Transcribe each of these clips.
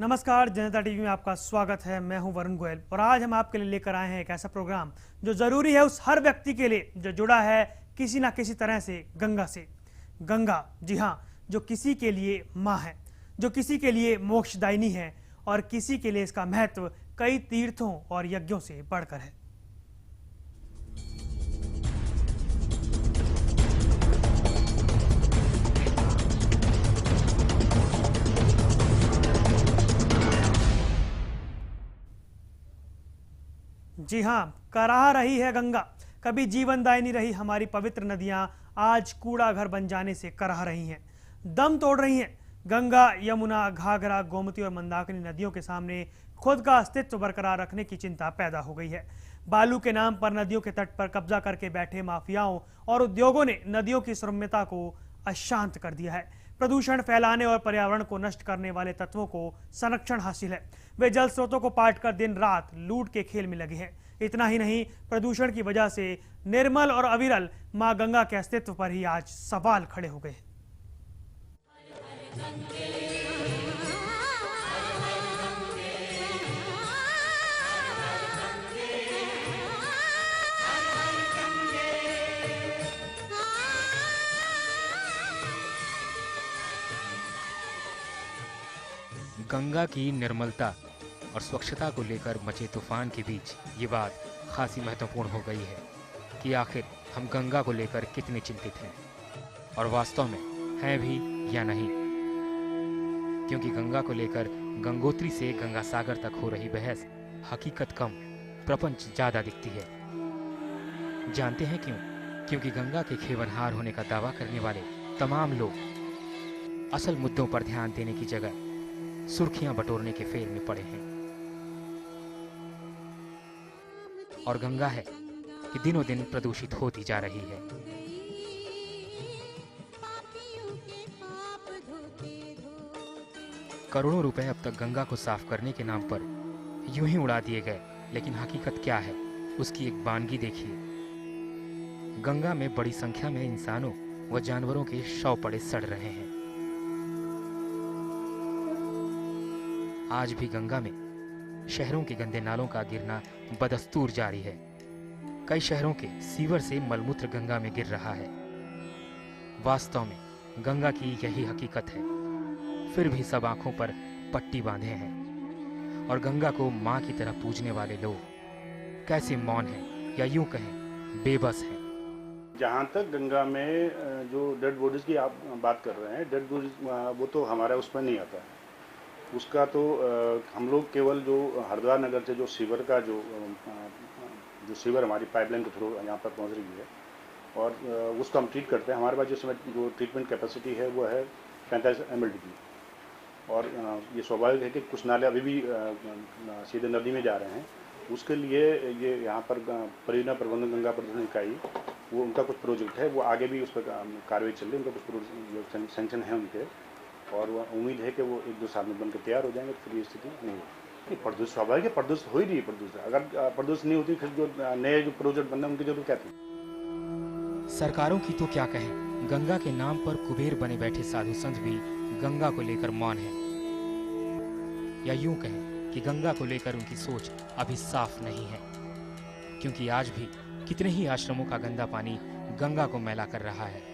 नमस्कार, जनता टीवी में आपका स्वागत है। मैं हूं वरुण गोयल और आज हम आपके लिए लेकर आए हैं एक ऐसा प्रोग्राम जो जरूरी है उस हर व्यक्ति के लिए जो जुड़ा है किसी ना किसी तरह से गंगा से। गंगा, जी हाँ, जो किसी के लिए माँ है, जो किसी के लिए मोक्षदायिनी है और किसी के लिए इसका महत्व कई तीर्थों और यज्ञों से बढ़कर है। जी हाँ, कराह रही है गंगा। कभी जीवनदायिनी रही हमारी पवित्र नदियां आज कूड़ा घर बन जाने से कराह रही हैं, दम तोड़ रही हैं। गंगा, यमुना, घाघरा, गोमती और मंदाकिनी नदियों के सामने खुद का अस्तित्व बरकरार रखने की चिंता पैदा हो गई है। बालू के नाम पर नदियों के तट पर कब्जा करके बैठे माफियाओं और उद्योगों ने नदियों की सौम्यता को अशांत कर दिया है। प्रदूषण फैलाने और पर्यावरण को नष्ट करने वाले तत्वों को संरक्षण हासिल है। वे जल स्रोतों को पाटकर दिन रात लूट के खेल में लगे हैं। इतना ही नहीं, प्रदूषण की वजह से निर्मल और अविरल मां गंगा के अस्तित्व पर ही आज सवाल खड़े हो गए। गंगा की निर्मलता और स्वच्छता को लेकर मचे तूफान के बीच ये बात खासी महत्वपूर्ण हो गई है कि आखिर हम गंगा को लेकर कितने चिंतित हैं और वास्तव में हैं भी या नहीं। क्योंकि गंगा को लेकर गंगोत्री से गंगा सागर तक हो रही बहस हकीकत कम, प्रपंच ज्यादा दिखती है। जानते हैं क्यों? क्योंकि गंगा के खेवनहार होने का दावा करने वाले तमाम लोग असल मुद्दों पर ध्यान देने की जगह सुर्खियां बटोरने के फेर में पड़े हैं। और गंगा है कि दिनों दिन प्रदूषित होती जा रही है। करोड़ों रुपए अब तक गंगा को साफ करने के नाम पर यूं ही उड़ा दिए गए, लेकिन हकीकत क्या है उसकी एक बानगी देखिए। गंगा में बड़ी संख्या में इंसानों व जानवरों के शव पड़े सड़ रहे हैं। आज भी गंगा में शहरों के गंदे नालों का गिरना बदस्तूर जारी है। कई शहरों के सीवर से मलमूत्र गंगा में गिर रहा है। वास्तव में गंगा की यही हकीकत है, फिर भी सब आंखों पर पट्टी बांधे हैं और गंगा को मां की तरह पूजने वाले लोग कैसे मौन हैं या यूं कहें बेबस हैं। जहाँ तक गंगा में जो डेड बॉडीज़ की आप बात कर रहे हैं, डेड बॉडीज वो तो हमारा उसमें नहीं आता है। उसका तो हम लोग केवल जो हरिद्वार नगर से जो सीवर का जो सीवर हमारी पाइपलाइन के थ्रू यहाँ पर पहुँच रही है और उसको हम ट्रीट करते हैं। हमारे पास जिस समय जो ट्रीटमेंट कैपेसिटी है वो है 45 ml की। और ये स्वाभाविक है कि कुछ नाले अभी भी सीधे नदी में जा रहे हैं। उसके लिए ये यहाँ पर परियोजना प्रबंधन गंगा प्रबंधन इकाई वो उनका कुछ प्रोजेक्ट है, वो आगे भी उस पर कार्रवाई चल रही है। उनका कुछ सेंक्शन है उनके और उम्मीद है कि वो 1-2 साल में बनकर तैयार हो जाएंगे, तो फिर ये स्थिति नहीं होगी। प्रदूषण स्वाभाविक है, प्रदूषण हो ही रही है। प्रदूषण अगर प्रदूषण नहीं होती फिर जो नए जो प्रोजेक्ट बनना उनकी जरूरत क्या थी। सरकारों की तो क्या कहें, गंगा के नाम पर कुबेर बने बैठे साधु संत भी गंगा को लेकर मौन है, या यूं कहें कि गंगा को लेकर उनकी सोच अभी साफ नहीं है। क्योंकि आज भी कितने ही आश्रमों का गंदा पानी गंगा को मैला कर रहा है।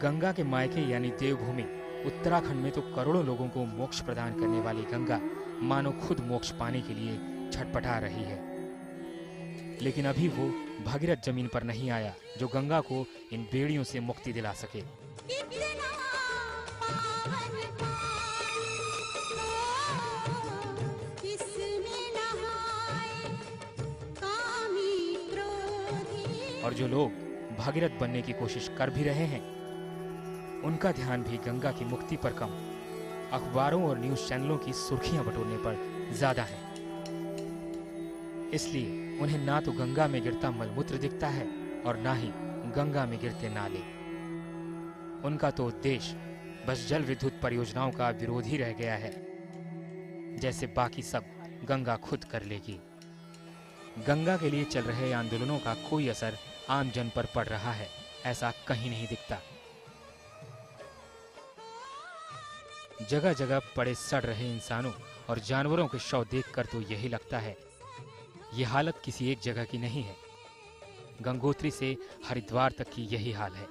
गंगा के मायके यानी देवभूमि उत्तराखंड में तो करोड़ों लोगों को मोक्ष प्रदान करने वाली गंगा मानो खुद मोक्ष पाने के लिए छटपटा रही है। लेकिन अभी वो भगीरथ जमीन पर नहीं आया जो गंगा को इन बेड़ियों से मुक्ति दिला सके। और जो लोग भगीरथ बनने की कोशिश कर भी रहे हैं, उनका ध्यान भी गंगा की मुक्ति पर कम, अखबारों और न्यूज चैनलों की सुर्खियां बटोरने पर ज्यादा है। इसलिए उन्हें ना तो गंगा में गिरता मलमूत्र दिखता है और ना ही गंगा में गिरते नाले। उनका तो उद्देश्य बस जल विद्युत परियोजनाओं का विरोध ही रह गया है, जैसे बाकी सब गंगा खुद कर लेगी। गंगा के लिए चल रहे आंदोलनों का कोई असर आम जन पर पड़ रहा है, ऐसा कहीं नहीं दिखता। जगह जगह पड़े सड़ रहे इंसानों और जानवरों के शव देखकर तो यही लगता है ये हालत किसी एक जगह की नहीं है। गंगोत्री से हरिद्वार तक की यही हाल है।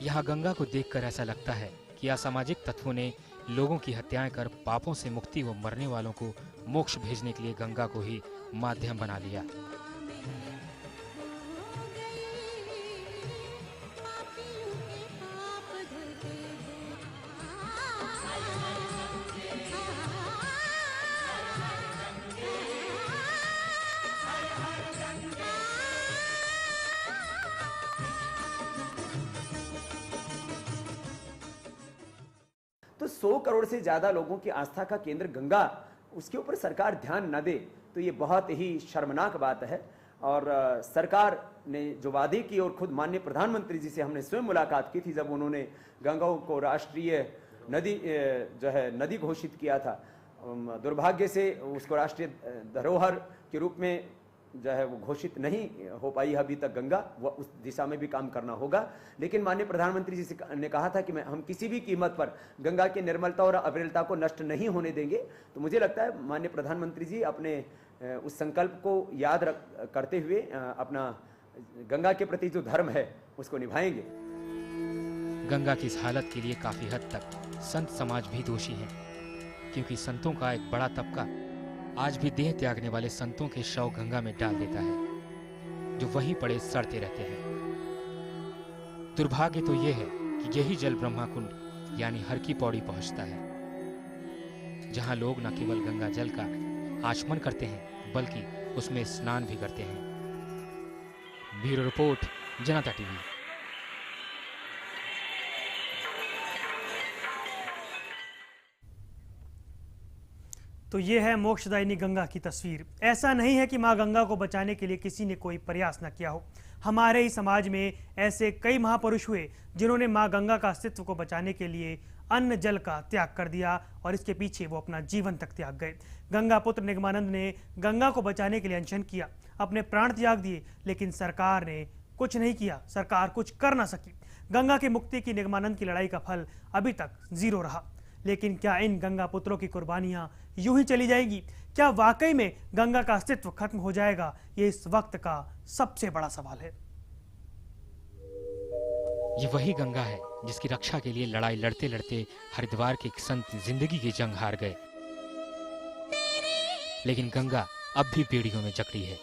यहाँ गंगा को देखकर ऐसा लगता है कि असामाजिक तत्वों ने लोगों की हत्याएं कर पापों से मुक्ति व मरने वालों को मोक्ष भेजने के लिए गंगा को ही माध्यम बना लिया। तो 100 करोड़ से ज्यादा लोगों की आस्था का केंद्र गंगा, उसके ऊपर सरकार ध्यान न दे तो ये बहुत ही शर्मनाक बात है। और सरकार ने जो वादे की, और खुद माननीय प्रधानमंत्री जी से हमने स्वयं मुलाकात की थी जब उन्होंने गंगा को राष्ट्रीय नदी घोषित किया था। दुर्भाग्य से उसको राष्ट्रीय धरोहर के रूप में वो घोषित नहीं हो पाई अभी तक गंगा, वो उस दिशा में भी काम करना होगा। लेकिन माननीय प्रधानमंत्री जी ने कहा था कि हम किसी भी कीमत पर गंगा की निर्मलता और अविरलता को नष्ट नहीं होने देंगे। तो मुझे लगता है माननीय प्रधानमंत्री जी अपने उस संकल्प को याद करते हुए अपना गंगा के प्रति जो धर्म है उसको निभाएंगे। गंगा की इस हालत के लिए काफी हद तक संत समाज भी दोषी है, क्योंकि संतों का एक बड़ा तबका आज भी देह त्यागने वाले संतों के शव गंगा में डाल देता है, जो वहीं पड़े सड़ते रहते हैं। दुर्भाग्य तो यह है कि यही जल ब्रह्माकुंड यानी हर की पौड़ी पहुंचता है, जहां लोग न केवल गंगा जल का आचमन करते हैं बल्कि उसमें स्नान भी करते हैं। ब्यूरो रिपोर्ट, जनता टीवी। तो ये है मोक्षदायिनी गंगा की तस्वीर। ऐसा नहीं है कि मां गंगा को बचाने के लिए किसी ने कोई प्रयास न किया हो। हमारे ही समाज में ऐसे कई महापुरुष हुए जिन्होंने मां गंगा का अस्तित्व को बचाने के लिए अन्न जल का त्याग कर दिया और इसके पीछे वो अपना जीवन तक त्याग गए। गंगा पुत्र निगमानंद ने गंगा को बचाने के लिए अनशन किया, अपने प्राण त्याग दिए, लेकिन सरकार ने कुछ नहीं किया, सरकार कुछ कर ना सकी। गंगा की मुक्ति की निगमानंद की लड़ाई का फल अभी तक 0 रहा। लेकिन क्या इन गंगा पुत्रों की कुर्बानियां यूं ही चली जाएगी? क्या वाकई में गंगा का अस्तित्व खत्म हो जाएगा? ये इस वक्त का सबसे बड़ा सवाल है। ये वही गंगा है जिसकी रक्षा के लिए लड़ाई लड़ते लड़ते हरिद्वार के एक संत जिंदगी की जंग हार गए, लेकिन गंगा अब भी बेड़ियों में जकड़ी है।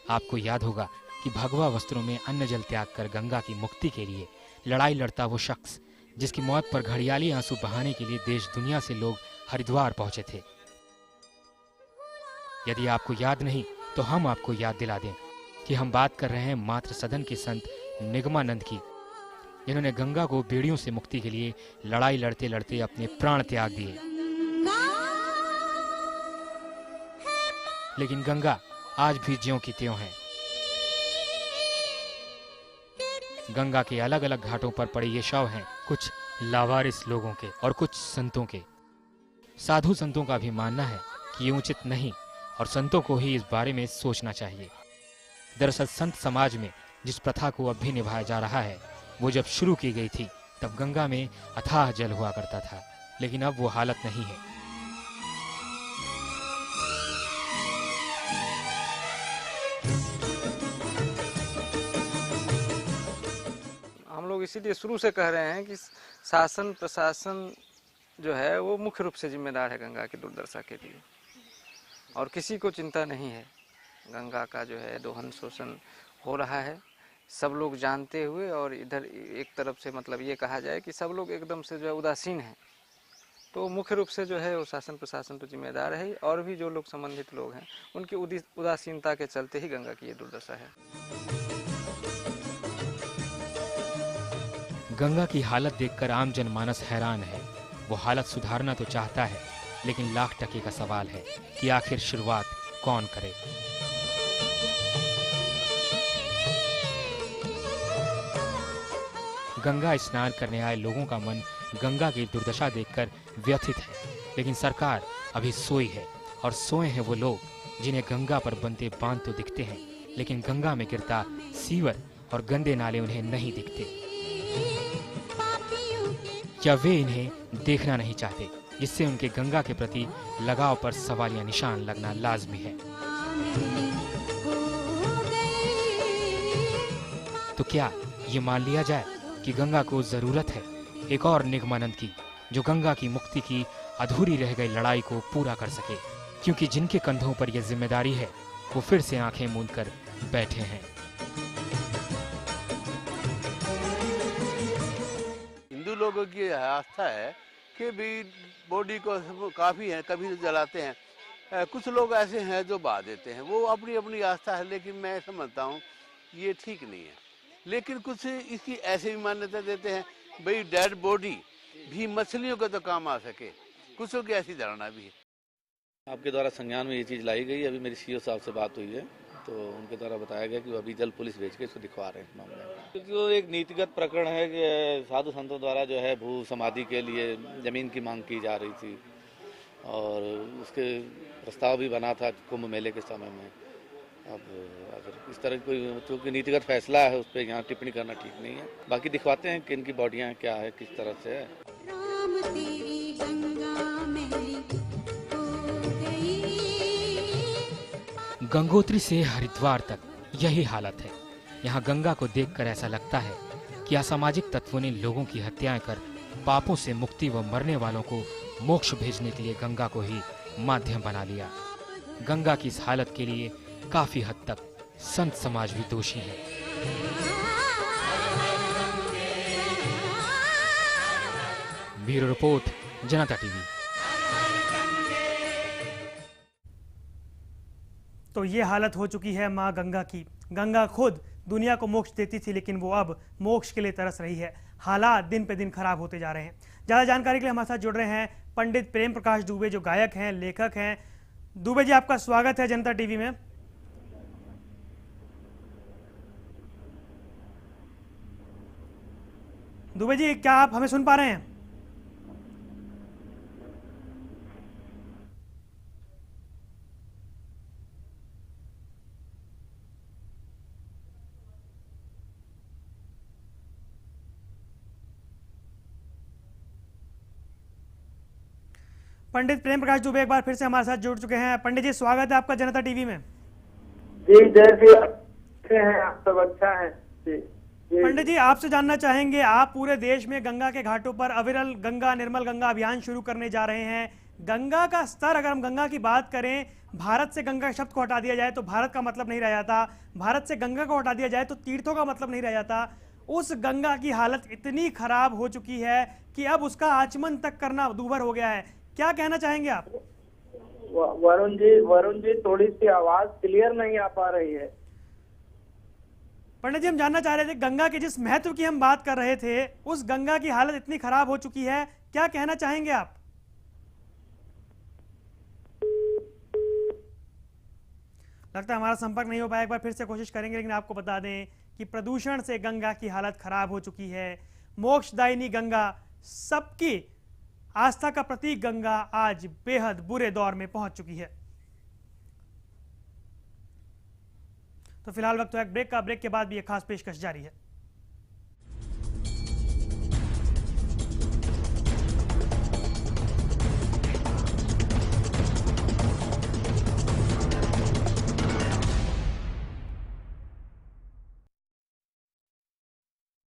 आपको याद होगा कि भगवा वस्त्रों में अन्न जल त्याग कर गंगा की मुक्ति के लिए लड़ाई लड़ता वो शख्स जिसकी मौत पर घड़ियाली आंसू बहाने के लिए देश दुनिया से लोग हरिद्वार पहुंचे थे। यदि आपको याद नहीं तो हम आपको याद दिला दें कि हम बात कर रहे हैं मात्र सदन के संत निगमानंद की, जिन्होंने गंगा को बेड़ियों से मुक्ति के लिए लड़ाई लड़ते लड़ते अपने प्राण त्याग दिए। लेकिन गंगा आज भी ज्यों की त्यों है। गंगा के अलग अलग घाटों पर पड़े ये शव हैं कुछ लावारिस लोगों के और कुछ संतों के। साधु संतों का भी मानना है कि ये उचित नहीं और संतों को ही इस बारे में सोचना चाहिए। दरअसल संत समाज में जिस प्रथा को अब भी निभाया जा रहा है वो जब शुरू की गई थी तब गंगा में अथाह जल हुआ करता था, लेकिन अब वो हालत नहीं है। हम लोग इसीलिए शुरू से कह रहे हैं कि शासन प्रशासन जो है वो मुख्य रूप से जिम्मेदार है गंगा की दुर्दशा के लिए, और किसी को चिंता नहीं है। गंगा का जो है दोहन शोषण हो रहा है, सब लोग जानते हुए, और इधर एक तरफ से मतलब ये कहा जाए कि सब लोग एकदम से जो है उदासीन हैं। तो मुख्य रूप से जो है वो शासन प्रशासन तो जिम्मेदार है, और भी जो लोग संबंधित लोग हैं उनकी उदासीनता के चलते ही गंगा की ये दुर्दशा है। गंगा की हालत देखकर आम जनमानस हैरान है। वो हालत सुधारना तो चाहता है, लेकिन लाख टके का सवाल है कि आखिर शुरुआत कौन करे। गंगा स्नान करने आए लोगों का मन गंगा की दुर्दशा देखकर व्यथित है, लेकिन सरकार अभी सोई है, और सोए हैं वो लोग जिन्हें गंगा पर बनते बांध तो दिखते हैं, लेकिन गंगा में गिरता सीवर और गंदे नाले उन्हें नहीं दिखते। क्या वे इन्हें देखना नहीं चाहते, जिससे उनके गंगा के प्रति लगाव पर सवालिया निशान लगना लाजमी है। तो क्या ये मान लिया जाए कि गंगा को जरूरत है एक और निगमानंद की, जो गंगा की मुक्ति की अधूरी रह गई लड़ाई को पूरा कर सके, क्योंकि जिनके कंधों पर यह जिम्मेदारी है वो फिर से आंखें मूंद कर बैठे हैं। हिंदू लोगों की आस्था है कि भी बॉडी को काफ़ी है, कभी तो जलाते हैं, कुछ लोग ऐसे हैं जो बहा देते हैं, वो अपनी अपनी आस्था है, लेकिन मैं समझता हूँ ये ठीक नहीं है। लेकिन कुछ इसकी ऐसे भी मान्यता देते हैं भाई डेड बॉडी भी मछलियों को तो काम आ सके, कुछों की ऐसी धारणा भी है। आपके द्वारा संज्ञान में ये चीज़ लाई गई। अभी मेरी सीओ साहब से बात हुई है तो उनके द्वारा बताया गया कि वो अभी जल पुलिस भेज के इसको दिखवा रहे हैं इस मामले में, क्योंकि वो एक नीतिगत प्रकरण है कि साधु संतों द्वारा जो है भू समाधि के लिए जमीन की मांग की जा रही थी और उसके प्रस्ताव भी बना था कुंभ मेले के समय में। अब अगर इस तरह कोई चूँकि नीतिगत फैसला है उस पर यहाँ टिप्पणी करना ठीक नहीं है। बाकी दिखवाते हैं कि इनकी बॉडियाँ क्या है, किस तरह से है। गंगोत्री से हरिद्वार तक यही हालत है। यहाँ गंगा को देखकर ऐसा लगता है कि असामाजिक तत्वों ने लोगों की हत्याएं कर पापों से मुक्ति व मरने वालों को मोक्ष भेजने के लिए गंगा को ही माध्यम बना लिया। गंगा की इस हालत के लिए काफी हद तक संत समाज भी दोषी है। ब्यूरो रिपोर्ट, जनता टीवी। तो ये हालत हो चुकी है माँ गंगा की। गंगा खुद दुनिया को मोक्ष देती थी, लेकिन वो अब मोक्ष के लिए तरस रही है। हालात दिन पे दिन खराब होते जा रहे हैं। ज़्यादा जानकारी के लिए हमारे साथ जुड़ रहे हैं पंडित प्रेम प्रकाश दुबे, जो गायक हैं, लेखक हैं। दुबे जी, आपका स्वागत है जनता टीवी में। दुबे जी, क्या आप हमें सुन पा रहे हैं? पंडित प्रेम प्रकाश दुबे एक बार फिर से हमारे साथ जुड़ चुके हैं। पंडित जी, स्वागत है आपका जनता टीवी में। जी, जैसे अच्छे हैं आप सब, अच्छा है जी। पंडित जी, आपसे जानना चाहेंगे, आप पूरे देश में गंगा के घाटों पर अविरल गंगा निर्मल गंगा अभियान शुरू करने जा रहे हैं। गंगा का स्तर, अगर हम गंगा की बात करें, भारत से गंगा शब्द को हटा दिया जाए तो भारत का मतलब नहीं रह जाता, भारत से गंगा को हटा दिया जाए तो तीर्थों का मतलब नहीं रह जाता। उस गंगा की हालत इतनी खराब हो चुकी है कि अब उसका आचमन तक करना दूभर हो गया है। क्या कहना चाहेंगे आप? वरुण जी थोड़ी सी आवाज क्लियर नहीं आ पा रही है। पंडित जी, हम जानना चाह रहे थे, गंगा के जिस महत्व की हम बात कर रहे थे, उस गंगा की हालत इतनी खराब हो चुकी है, क्या कहना चाहेंगे आप? लगता है हमारा संपर्क नहीं हो पाया। एक बार फिर से कोशिश करेंगे, लेकिन आपको बता दें कि प्रदूषण से गंगा की हालत खराब हो चुकी है। मोक्षदायिनी गंगा, सबकी आस्था का प्रतीक गंगा, आज बेहद बुरे दौर में पहुंच चुकी है। तो फिलहाल वक्त तो एक ब्रेक का, ब्रेक के बाद भी एक खास पेशकश जारी है।